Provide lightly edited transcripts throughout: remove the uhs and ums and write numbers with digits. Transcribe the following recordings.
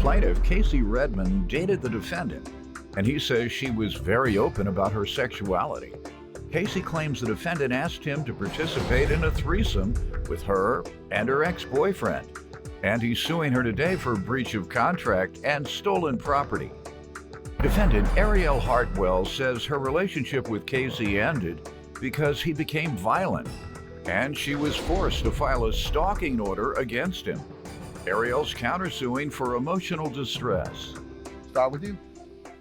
plaintiff, Casey Redmond, dated the defendant, and he says she was very open about her sexuality. Casey claims the defendant asked him to participate in a threesome with her and her ex-boyfriend, and he's suing her today for breach of contract and stolen property. Defendant Ariel Hartwell says her relationship with Casey ended because he became violent, and she was forced to file a stalking order against him. Ariel's countersuing for emotional distress. Start with you.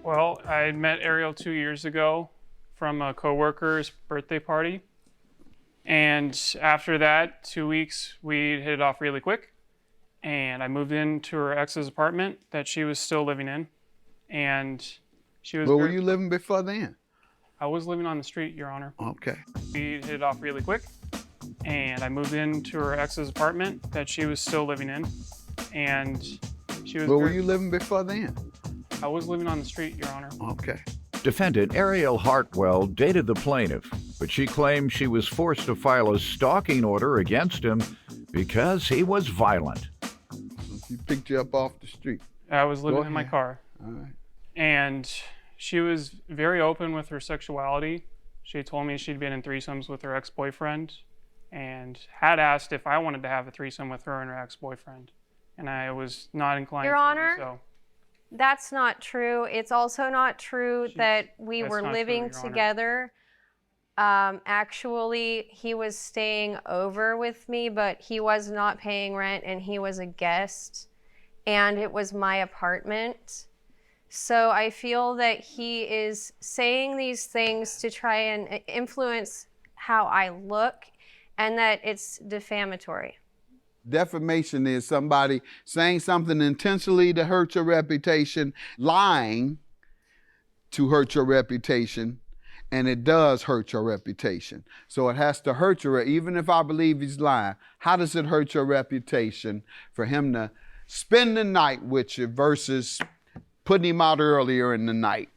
Well, I met Ariel 2 years ago from a coworker's birthday party. And after that, 2 weeks, we hit it off really quick. And I moved into her ex's apartment that she was still living in. And she was— Where were you living before then? I was living on the street, Your Honor. Okay. We hit it off really quick. And I moved into her ex's apartment that she was still living in. And she was— Where were you living before then? I was living on the street, Your Honor. Okay. Defendant Ariel Hartwell dated the plaintiff, but she claims she was forced to file a stalking order against him because he was violent. So she picked you up off the street. I was living in my car. All right. And she was very open with her sexuality. She told me she'd been in threesomes with her ex-boyfriend and had asked if I wanted to have a threesome with her and her ex-boyfriend. And I was not inclined Your to Honor, do so. That's not true. It's also not true that we That's were not living true, Your Honor. together. Actually, he was staying over with me, but he was not paying rent and he was a guest. And it was my apartment. So I feel that he is saying these things to try and influence how I look, and that it's defamatory. Defamation is somebody saying something intentionally to hurt your reputation, lying to hurt your reputation, and it does hurt your reputation. So it has to hurt your, even if I believe he's lying, how does it hurt your reputation for him to spend the night with you versus putting him out earlier in the night?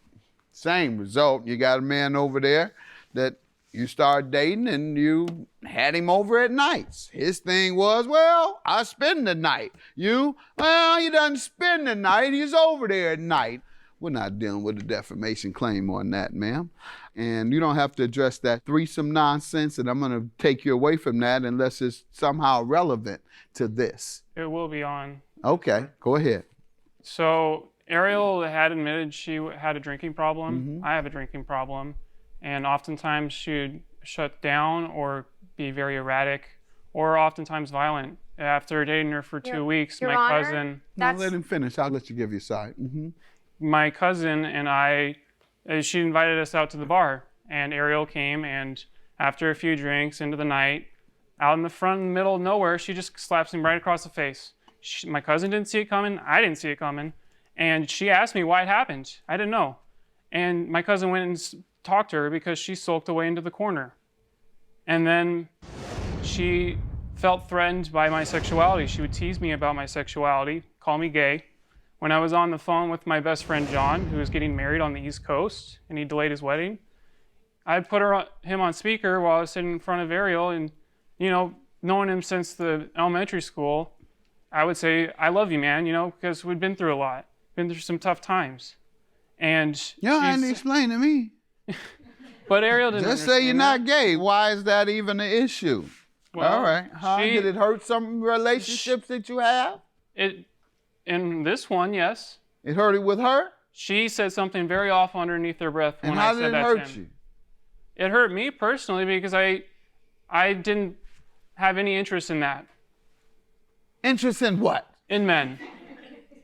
Same result. You got a man over there that you start dating and you had him over at nights. His thing was, well, I spend the night. You, well, he doesn't spend the night. He's over there at night. We're not dealing with a defamation claim on that, ma'am. And you don't have to address that threesome nonsense, and I'm going to take you away from that unless it's somehow relevant to this. It will be on. Okay, go ahead. So Ariel had admitted she had a drinking problem. I have a drinking problem. And oftentimes she would shut down or be very erratic or oftentimes violent. After dating her for 2 weeks, Your my Honor, cousin— No, let him finish. I'll let you give your side. my cousin and I, she invited us out to the bar, and Ariel came, and after a few drinks into the night, out in the front, in the middle of nowhere, she just slaps him right across the face. My cousin didn't see it coming. I didn't see it coming. And she asked me why it happened. I didn't know. And my cousin went and talked to her because she sulked away into the corner. And then she felt threatened by my sexuality. She would tease me about my sexuality, call me gay. When I was on the phone with my best friend John, who was getting married on the East Coast, and he delayed his wedding, I'd put him on speaker while I was sitting in front of Ariel, and, you know, knowing him since the elementary school, I would say, I love you, man, you know, because we'd been through a lot, been through some tough times. And You hadn't explained to me. But Ariel didn't Just say you're understand not gay. Why is that even an issue? Well, all right. How did it hurt some relationships that you have? In this one, yes. It hurt it with her? She said something very awful underneath her breath when I said that to him. And how did it hurt you? It hurt me personally because I didn't have any interest in that. Interest in what? In men.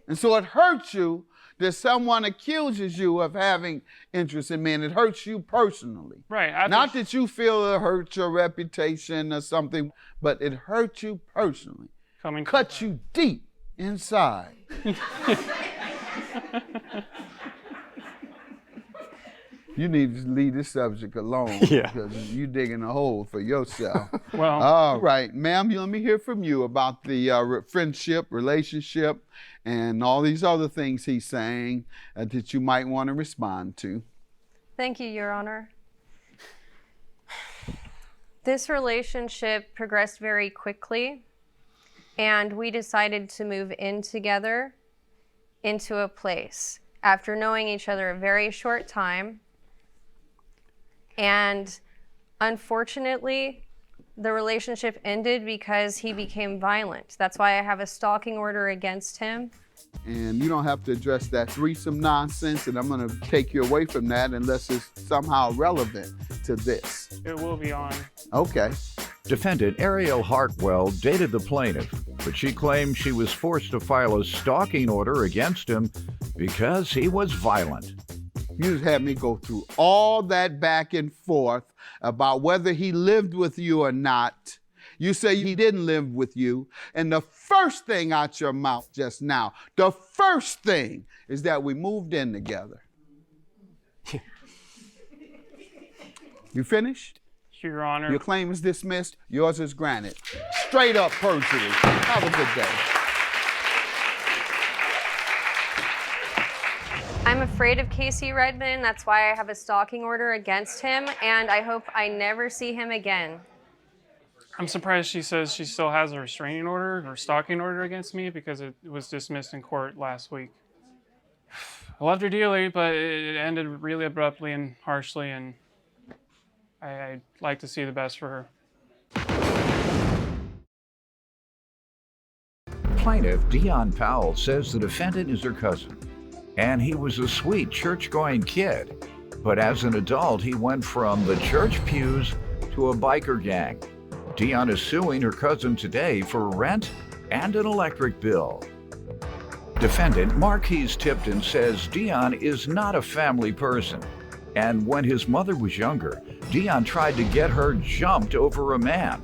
And so it hurts you that someone accuses you of having interest in men. It hurts you personally. Right. Not that you feel it hurts your reputation or something, but it hurts you personally. Cut you deep inside. You need to leave this subject alone because you're digging a hole for yourself. Well, all right, ma'am, let me hear from you about the friendship, relationship, and all these other things he's saying that you might want to respond to. Thank you, Your Honor. This relationship progressed very quickly, and we decided to move in together. into a place after knowing each other a very short time. And unfortunately, the relationship ended because he became violent. That's why I have a stalking order against him. And you don't have to address that threesome nonsense, and I'm gonna take you away from that unless it's somehow relevant to this. It will be on. Okay. Defendant Ariel Hartwell dated the plaintiff, but she claimed she was forced to file a stalking order against him because he was violent. You just had me go through all that back and forth about whether he lived with you or not. You say he didn't live with you, and the first thing out your mouth just now, the first thing is that we moved in together. You finished? Your Honor. Your claim is dismissed. Yours is granted. Straight up perjury. Have a good day. I'm afraid of Casey Redmond. That's why I have a stalking order against him, and I hope I never see him again. I'm surprised she says she still has a restraining order or stalking order against me because it was dismissed in court last week. I loved her dearly, but it ended really abruptly and harshly, and I'd like to see the best for her. Plaintiff Dion Powell says the defendant is her cousin, and he was a sweet church-going kid. But as an adult, he went from the church pews to a biker gang. Dion is suing her cousin today for rent and an electric bill. Defendant Marquise Tipton says Dion is not a family person, and when his mother was younger, Dion tried to get her jumped over a man.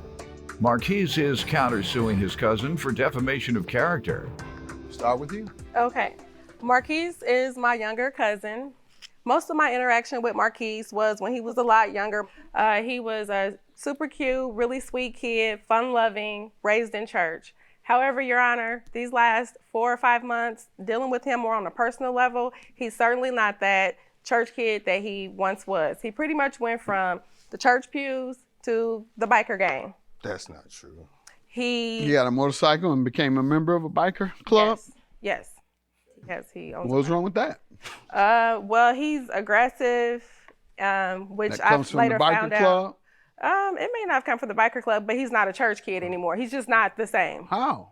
Marquise is countersuing his cousin for defamation of character. Start with you. Okay. Marquise is my younger cousin. Most of my interaction with Marquise was when he was a lot younger. He was a super cute, really sweet kid, fun-loving, raised in church. However, Your Honor, these last 4 or 5 months, dealing with him more on a personal level, he's certainly not that church kid that he once was. He pretty much went from the church pews to the biker gang. That's not true. He got a motorcycle and became a member of a biker club? Yes. Yes, he owns What's wrong with that? Well, he's aggressive, which That I've comes from later the biker found club? out. It may not have come from the biker club, but he's not a church kid anymore. He's just not the same. How?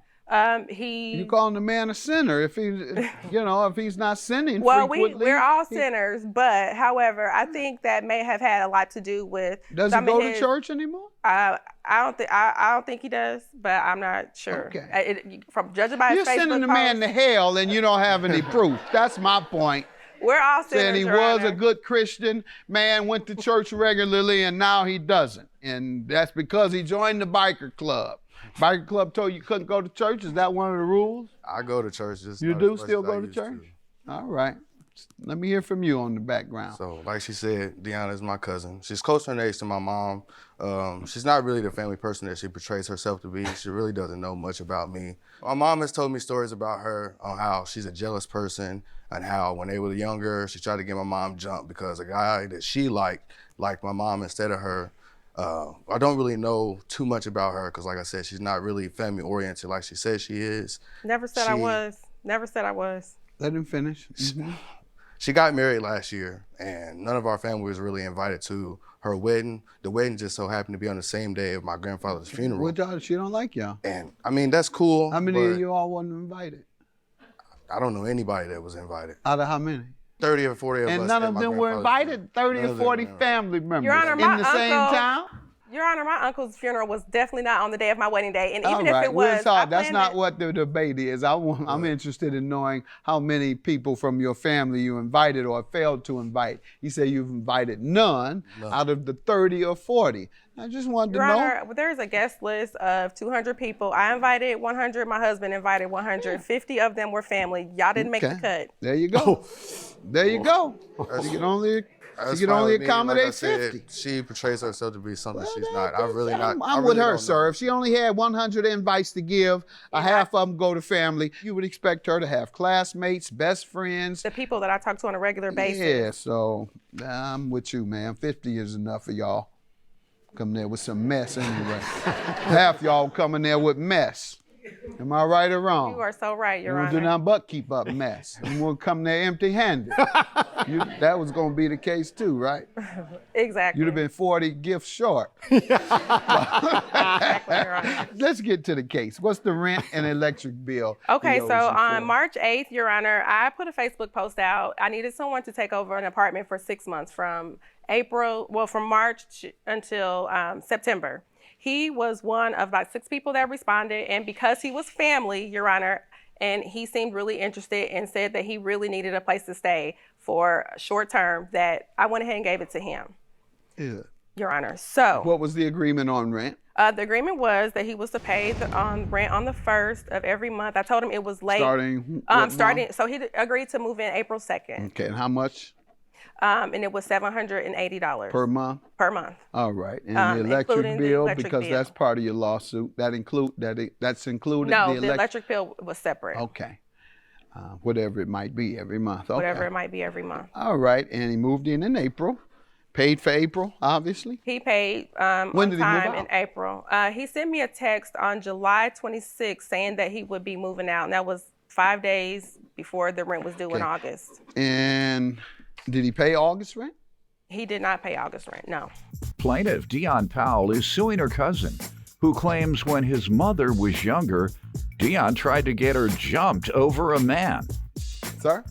He. You calling the man a sinner if if he's not sinning Well, frequently? we're all sinners, but however, I think that may have had a lot to do with. Does he go to church anymore? I don't think he does, but I'm not sure. Okay. From judging by his You're Facebook sending the post, man to hell and you don't have any proof. That's my point. we're all sinners. Saying he Your was Honor. a good Christian man, went to church regularly, and now he doesn't. And that's because he joined the biker club. Biker club told you couldn't go to church. Is that one of the rules? I go to church. Just You not do as much still as I go to used church? All right. Let me hear from you on the background. So, like she said, Deanna is my cousin. She's closer in age to my mom. She's not really the family person that she portrays herself to be. She really doesn't know much about me. My mom has told me stories about her on how she's a jealous person and how when they were younger, she tried to get my mom jumped because a guy that she liked my mom instead of her. I don't really know too much about her because, like I said, she's not really family oriented like she says she is. Never said I was. Never said I was. Let him finish. Mm-hmm. She got married last year, and none of our family was really invited to her wedding. The wedding just so happened to be on the same day of my grandfather's funeral. Well, y'all, she don't like y'all. And I mean, that's cool. How many of but you all wasn't invited? I don't know anybody that was invited. Out of how many? 30 or 40 of us. And none at of my them were grandfather's invited? funeral. 30 None or of them 40 were. family members Your Honor, in my the same uncle- town? Your Honor, my uncle's funeral was definitely not on the day of my wedding day, and even All if right. it Well, was, it's all- I that's planned not it. what the debate is. I'm interested in knowing how many people from your family you invited or failed to invite. You say you've invited none out of the 30 or 40. I just wanted Your to know. Honor, there's a guest list of 200 people. I invited 100. My husband invited 100. 50 of them were family. Y'all didn't make the Okay. cut. There you go. There you go. That's- You can only That's you can fine only with me. Like I accommodate said, 50. she portrays herself to be something she's Well, not. I'm really not. I I'm really with her, don't sir. know. If she only had 100 invites to give, a half of them go to family, you would expect her to have classmates, best friends. The people that I talk to on a regular basis. Yeah, so I'm with you, man. 50 is enough for y'all. Come there with some mess anyway. Half y'all coming there with mess. Am I right or wrong? You are so right, Your You don't Honor. do nothing but keep up mess. You won't come there empty-handed. That was going to be the case too, right? Exactly. You'd have been 40 gifts short. Exactly, Your Honor. Let's get to the case. What's the rent and electric bill? Okay, he owes so you on for? March 8th, Your Honor, I put a Facebook post out. I needed someone to take over an apartment for 6 months from March until September. He was one of about 6 people that responded, and because he was family, Your Honor, and he seemed really interested and said that he really needed a place to stay for short term, that I went ahead and gave it to him, Yeah. Your Honor. So What was the agreement on rent? the agreement was that he was to pay the rent on the 1st of every month. I told him it was late. Starting what month? So he agreed to move in April 2nd. Okay, and how much And it was $780 per month? per month. All right, and the electric including the bill, electric because bill. that's part of your lawsuit. That's included. No, the electric bill was separate. Okay, whatever it might be every month. Okay. Whatever it might be every month. All right, and he moved in April. Paid for April, obviously. He paid When on did he move time out? in April. He sent me a text on July 26th saying that he would be moving out, and that was 5 days before the rent was due in Okay. August. And did he pay August rent? He did not pay August rent, no. Plaintiff Dion Powell is suing her cousin, who claims when his mother was younger, Dion tried to get her jumped over a man. Sir,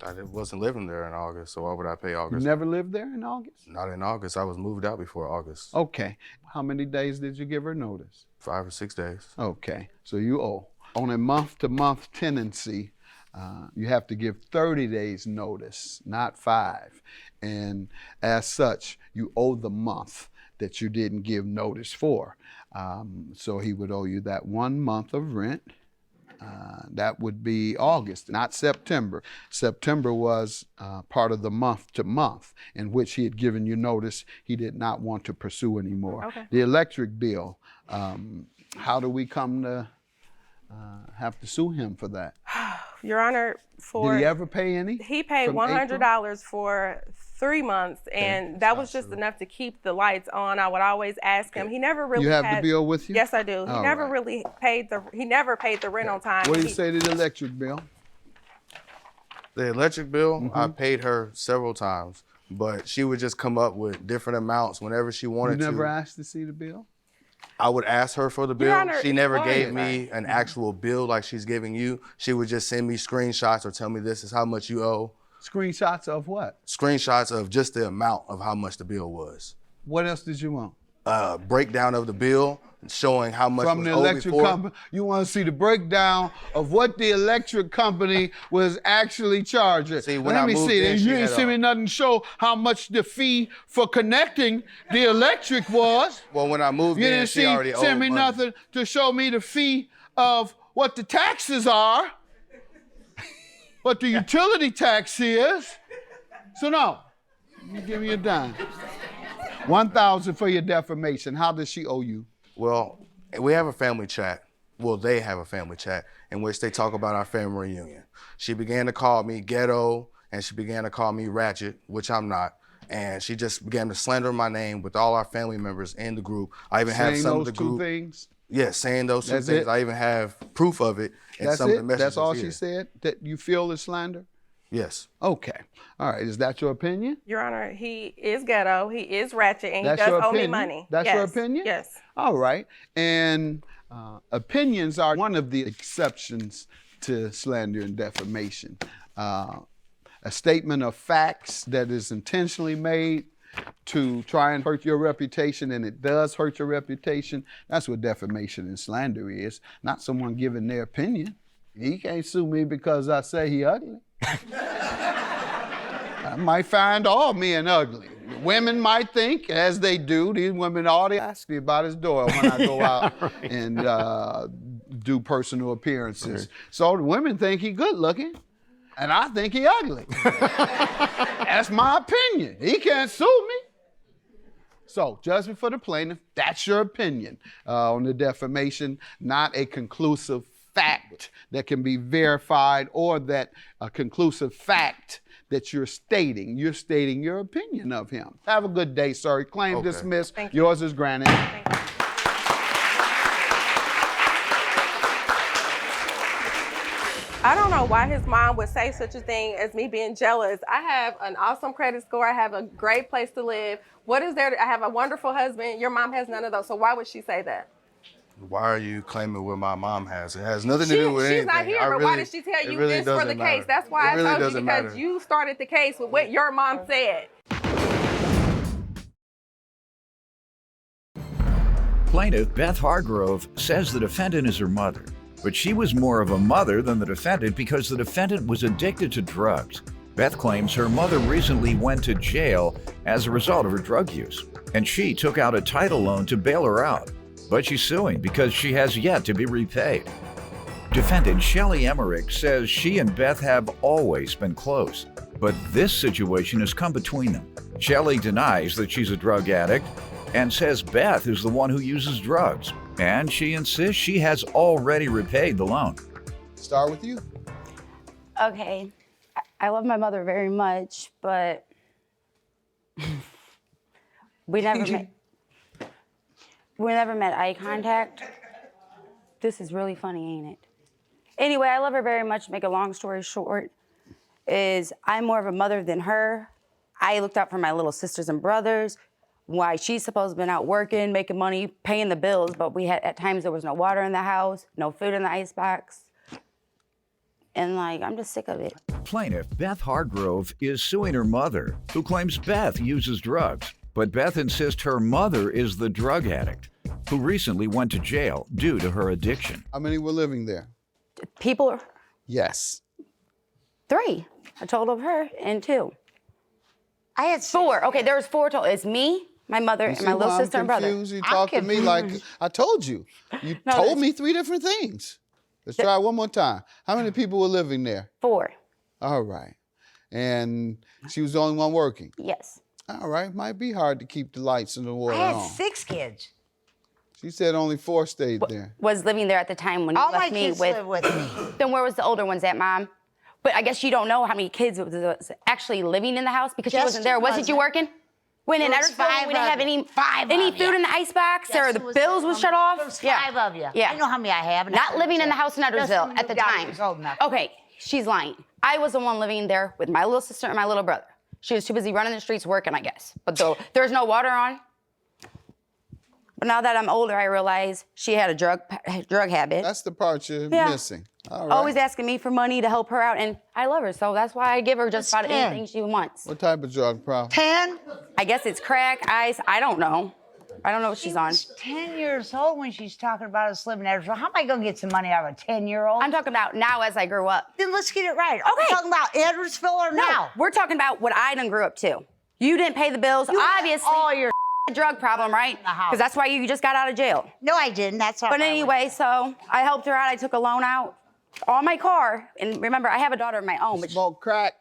I wasn't living there in August, so why would I pay you August? never lived there in August? Not in August. I was moved out before August. Okay. How many days did you give her notice? 5 or 6 days. Okay, so you owe. On a month-to-month tenancy, you have to give 30 days notice, not 5. And as such, you owe the month that you didn't give notice for. So he would owe you that 1 month of rent. That would be August, not September. September was part of the month-to-month in which he had given you notice he did not want to pursue anymore. Okay. The electric bill, how do we come to have to sue him for that? Your Honor, Did he ever pay any? He paid from $100 for 3 months, and that was just enough to keep the lights on. I would always ask him. He never really You have had, the bill with you? Yes, I do. He All never right. really paid he never paid the rent on time. What do you say to the electric bill? The electric bill, I paid her several times, but she would just come up with different amounts whenever she You wanted never to. asked to see the bill? I would ask her for the bill. Your Honor, She never go gave ahead. me an actual bill like she's giving you. She would just send me screenshots or tell me this is how much you owe. Screenshots of what? Screenshots of just the amount of how much the bill was. What else did you want? Breakdown of the bill showing how much From was the owed electric before. company. You want to see the breakdown of what the electric company was actually charging. See, when Let I me moved see. in, And she you ain't had send a- me nothing to show how much the fee for connecting the electric was. Well, when I moved You in, didn't she already owed send me money. nothing to show me the fee of what the taxes are, what the utility tax is. So no, you give me a dime. 1,000 for your defamation. How does she owe you? Well, we have a family chat. Well, they have a family chat in which they talk about our family reunion. She began to call me ghetto, and she began to call me ratchet, which I'm not. And she just began to slander my name with all our family members in the group. I even have Saying some those of the two group. things. Yes, saying those two That's things. it? I even have proof of it in That's some of the it? messages. That's all here. she said? That you feel is slander? Yes. Okay. All right. Is that your opinion? Your Honor, he is ghetto, he is ratchet, and That's he your does owe me opinion? money. That's yes. your opinion? Yes. All right. And opinions are one of the exceptions to slander and defamation. A statement of facts that is intentionally made to try and hurt your reputation, and it does hurt your reputation, that's what defamation and slander is, not someone giving their opinion. He can't sue me because I say he ugly. I might find all men ugly. Women might think, as they do, these women already ask me about his door when I go out and do personal appearances. So the women think he good looking, and I think he ugly. That's my opinion. He can't sue me. So, judgment for the plaintiff, that's your opinion on the defamation, not a conclusive fact that can be verified or that a conclusive fact that you're stating. You're stating your opinion of him. Have a good day, sir. Claim dismissed. Thank you. Yours is granted. Thank you. I don't know why his mom would say such a thing as me being jealous. I have an awesome credit score. I have a great place to live. What is there? I have a wonderful husband. Your mom has none of those. So why would she say that? Why are you claiming what my mom has? It has nothing to do with anything. She's not here, but why did she tell you this for the case? That's why I told you, because you started the case with what your mom said. Plaintiff Beth Hargrove says the defendant is her mother, but she was more of a mother than the defendant because the defendant was addicted to drugs. Beth claims her mother recently went to jail as a result of her drug use, and she took out a title loan to bail her out, but she's suing because she has yet to be repaid. Defendant Shelley Emmerich says she and Beth have always been close, but this situation has come between them. Shelley denies that she's a drug addict and says Beth is the one who uses drugs, and she insists she has already repaid the loan. Start with you. Okay, I love my mother very much, but we never met eye contact. This is really funny, ain't it? Anyway, I love her very much. Make a long story short, is I'm more of a mother than her. I looked out for my little sisters and brothers. Why she's supposed to have been out working, making money, paying the bills, but we had at times there was no water in the house, no food in the icebox. And I'm just sick of it. Plaintiff Beth Hargrove is suing her mother, who claims Beth uses drugs. But Beth insists her mother is the drug addict, who recently went to jail due to her addiction. How many were living there? People, Yes. 3, a total of her, and 2. I had 4, okay, there was 4 total. It's me, my mother, and my little sister and brother. You talk to me like I told you. You told me 3 different things. Let's try it one more time. How many people were living there? 4, All right. And she was the only one working? yes. All right. Might be hard to keep the lights and the water I had on. 6 kids. She said only 4 stayed there. Was living there at the time when you All my left me kids live with me. Then where was the older ones at, Mom? But I guess you don't know how many kids was actually living in the house because she wasn't there. Wasn't you working? When in There was Edwardsville, we didn't have any of food you. in the icebox, Yes, or the there was bills was shut off. There was 5 of you. Yeah. I know how many I have. Not living in the house in Edwardsville at the time. Old enough. Okay, she's lying. I was the one living there with my little sister and my little brother. She was too busy running the streets working, I guess. But though there's no water on. But now that I'm older, I realize she had a drug habit. That's the part you're missing. All right. Always asking me for money to help her out, and I love her, so that's why I give her just about anything she wants. What type of drug problem? 10? I guess it's crack, ice, I don't know. I don't know what she's on. She was 10 years old when she's talking about us living in Edwardsville. How am I going to get some money out of a 10-year-old? I'm talking about now as I grew up. Then let's get it right. Are we talking about Edwardsville or now? We're talking about what I done grew up to. You didn't pay the bills, You had obviously. all your drug problem, right? Because that's why you just got out of jail. No, I didn't. That's all. But anyway, so I helped her out. I took a loan out on my car. And remember, I have a daughter of my own. But Smoke crack?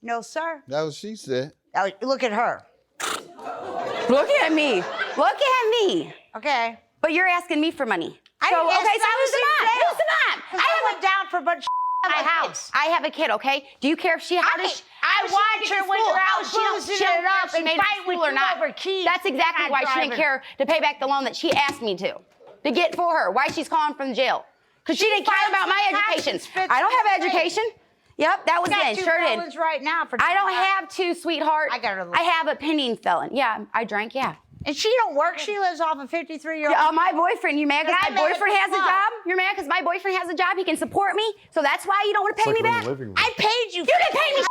No, sir. That was she said. Oh, look at her. Look at me. Look at me. Okay. But you're asking me for money. I So, didn't ask okay, so you. listen on. I went down for a bunch of in my house. I have a kid, okay? Do you care if she I watch her when you're out boozing it up and fight with you over keys. That's exactly why she didn't care to pay back the loan that she asked me to get for her. Why she's calling from jail. Because she didn't care about my education. I don't have education. Yep, that was then. Sure did. Right now for I don't have 2, sweetheart. I have a pending felon. Yeah, I drank, yeah. And she don't work. She lives off a 53-year-old. Yeah, my boyfriend, you mad because my boyfriend has a job? You're mad because my boyfriend has a job? He can support me? So that's why you don't want to pay me back? I paid you. You didn't pay me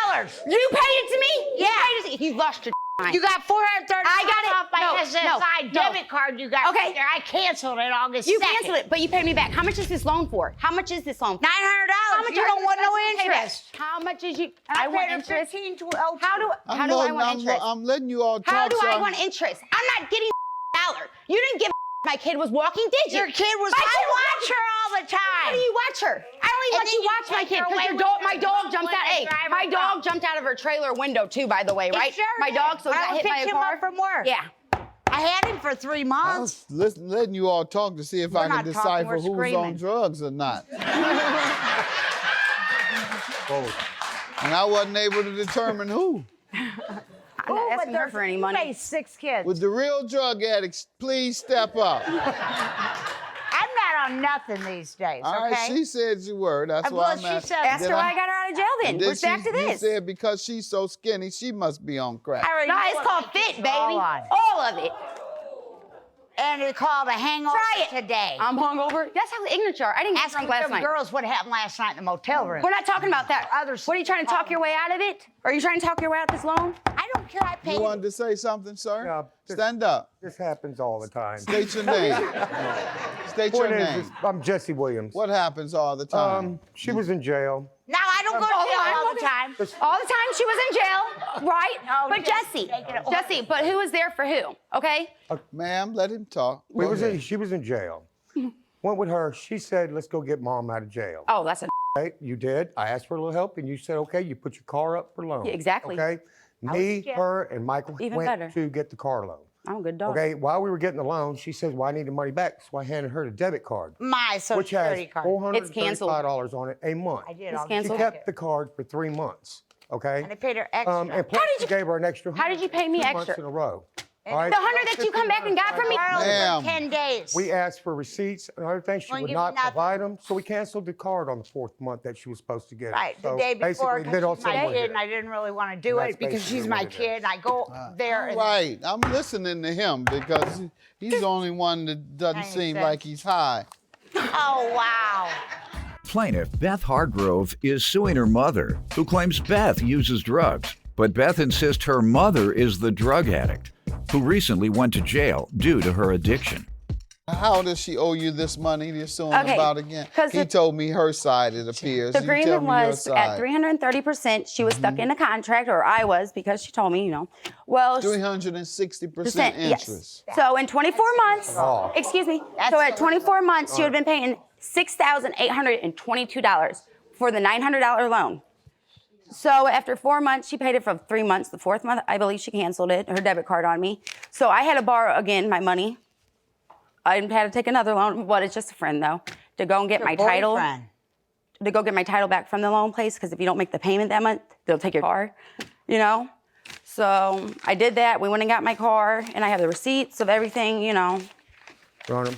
$dollars. You paid it to me? Yeah. You lost your mind. You got $430 off my SSI no. debit card you got right there. I canceled it August 2nd. You canceled it, but you paid me back. How much is this loan for? How much is this loan for? $900. How much You don't want no interest. How much is you? I want paid her interest. 15 to How do I want interest? I'm letting you all talk. How do I want interest? I'm not getting $1. You didn't give my kid was walking, did you? Your kid was. I watch her all the time. How do you watch her? I only let you watch my kid because my dog jumped out. Hey, my dog jumped out of her trailer window too, by the way, right? Sure my dog, so he got hit by a car. Up from work. Yeah. I had him for 3 months. I was letting you all talk to see if I can decipher who was on drugs or not. And I wasn't able to determine who. I'm not asking her for any money. You raised 6 kids. Would the real drug addicts please step up? I'm not on nothing these days, All okay? right, she said you were. That's Well, why I'm she asking. said- Ask Did her why I got her out of jail then. And then We're back to You this. said because she's so skinny, she must be on crack. I already No, know it's what called Mathis fit, is baby. all on. All of it. And it's called a hangover Try it. today. I'm hungover. That's how ignorant you are. I didn't get Ask drunk last them night. girls what happened last night in the motel room. We're not talking about that. Others- What are you trying to talk your way out of it? Are you trying to talk your way out of this loan? I don't care. I paid. You wanted to say something, sir? Yeah, Stand up. This happens all the time. State your name. State your Point is, name. I'm Jesse Williams. What happens all the time? She was in jail. Now I don't go to jail all the time. All the time she was in jail, right? No, but Jesse, Jesse, take it away. Jesse, but who was there for who? Okay? Ma'am, let him talk. Go ahead. She was in jail. Went with her. She said, let's go get mom out of jail. Oh, that's a Okay, you did. I asked for a little help, and you said, okay, you put your car up for loan. Yeah, exactly. Okay? Me, scared. her, and Michael Even went better. to get the car loan. I'm a good dog. Okay, while we were getting the loan, she says, well, I need the money back. So I handed her the debit card, My social which has security card. $435 on it a month. I did. It's I'll She canceled. kept the card for 3 months. Okay? And I paid her extra. And plus did she gave her an extra. how did you pay me 2 extra? months in a row. All right? The 100 that you come back and got from me? Girl, Ma'am. for 10 days. We asked for receipts and other things. She Won't would give not me nothing. provide them, so we canceled the card on the 4th month that she was supposed to get. it. Right, the So day before, basically, middle because she's my somewhere kid, here. and I didn't really want to do That's it because basically she's what my it is. kid, and I go there. And, Right. I'm listening to him because he's the only one that doesn't Makes seem sense. like he's high. Oh, wow. Plaintiff Beth Hargrove is suing her mother, who claims Beth uses drugs. But Beth insists her mother is the drug addict, who recently went to jail due to her addiction. How does she owe you this money you're suing Okay, about again? 'cause He the- told me her side, it appears. The You tell agreement me your was side. at 330%. She was stuck in a contract, or I was, because she told me, you know. Well, 360% interest. yes. So in 24 months, excuse me. So at 24 months, she would have been paying $6,822 for the $900 loan. So after 4 months, she paid it for 3 months. The 4th month, I believe she canceled it, her debit card on me. So I had to borrow again my money. I had to take another loan, but it's just a friend though, to go and get my title. Boyfriend. To go get my title back from the loan place, because if you don't make the payment that month, they'll take your car, you know? So I did that. We went and got my car, and I have the receipts of everything, you know. Your Honor,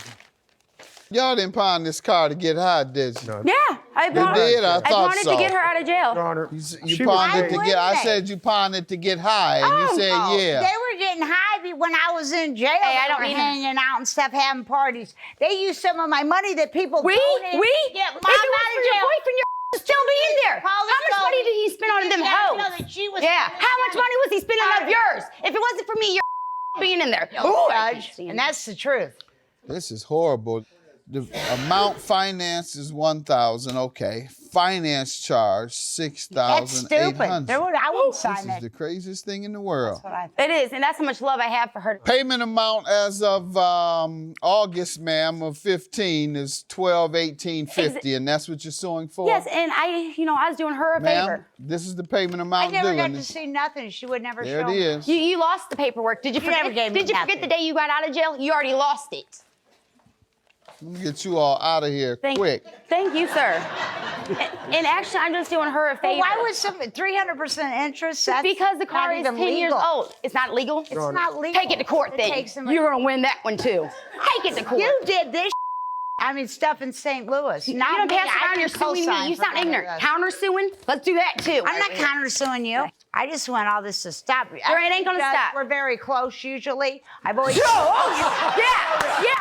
Y'all didn't pawn this car to get high, did you? no. Yeah, I You did? I thought wanted so. to get her out of jail. Your Honor, You she pawned was it to Why get. I wouldn't they? said you pawned it to get high, and you said Oh, yeah. They were getting high when I was in jail. Hey, I They don't were need- hanging out and stuff, having parties. They used some of my money that people We? donated to get If it mom was out for of your jail. boyfriend, your would still be in there. How Polly much told money me did he spend on them you had to know hoes? that she was Yeah, spending how much money was he spending All of right. yours? If it wasn't for me, your being in there. Oh, Ooh, I Judge, can't and that's the truth. This is horrible. The amount financed is $1,000. Okay. Finance charge That's stupid. $6,800. I wouldn't This sign is that. the craziest thing in the world. It is, and that's how much love I have for her. Payment amount as of August, ma'am, of 15 is $12,850, and that's what you're suing for. Yes, and I was doing her a ma'am. favor. This is the payment I amount never due. got and to see nothing. She would never there show it me. is. You lost the paperwork. Did you You forget? never gave me Did you forget nothing. the day you got out of jail? You already lost it. Let me get you all out of here quick. Thank you, sir. And actually, I'm just doing her a favor. Why would some 300% interest? That's Because the car not is 10 even years legal. old. It's not legal? It's not legal. Take it to court It then. takes some- You're going to win that one too. Take it to court. You did this. I mean, stuff in St. Louis. You Not don't me. pass I around, you're didn't suing me. co-sign You for sound none of ignorant. that. Counter suing? Let's do that too. I'm not counter-suing you. I just want all this to stop. It ain't gonna stop. We're very close usually. I've always. Yeah,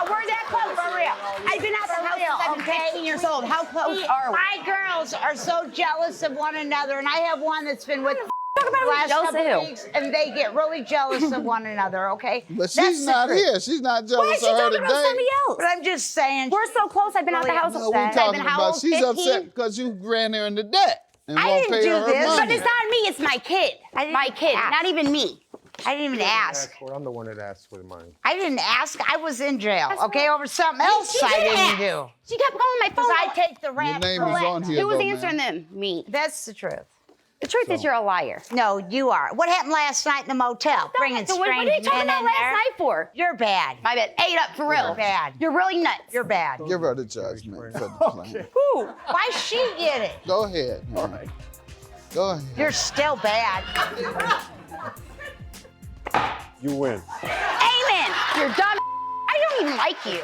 we're that close. For real. I've been out the house since I've been 15 years old. How close are we? My girls are so jealous of one another, and I have one that's been with Talk about the who's last jealous couple of of who. weeks, and they get really jealous of one another. Okay, But That's she's the not truth. here. She's not Why jealous is she of her talking about today. somebody else? But I'm just saying. We're so close. I've been out the house No, since we're I've talking been how about old? she's 15? upset because you ran her into debt and I won't didn't pay do her her this. money. But it's not me. It's my kid. I didn't My kid, ask. not even me. I didn't even ask. I'm the one that asked for the money. I didn't ask. I was in jail. Okay, over something else She I did didn't ask. do. She kept calling my phone. Because I take the rent. name for is rent. on here. Who was though, answering ma'am. them? Me. That's the truth. The truth is you're a liar. No, you are. What happened last night in the motel? Bringing So what are strange you talking men about in last there? night for? You're bad. My bad. Ate up for real. You're bad. You're really nuts. You're bad. Give her the judgment for the plan. Who? Why she get it? Go ahead. honey. Go ahead. You're still bad. You win. Amen. You're dumb. I don't even like you.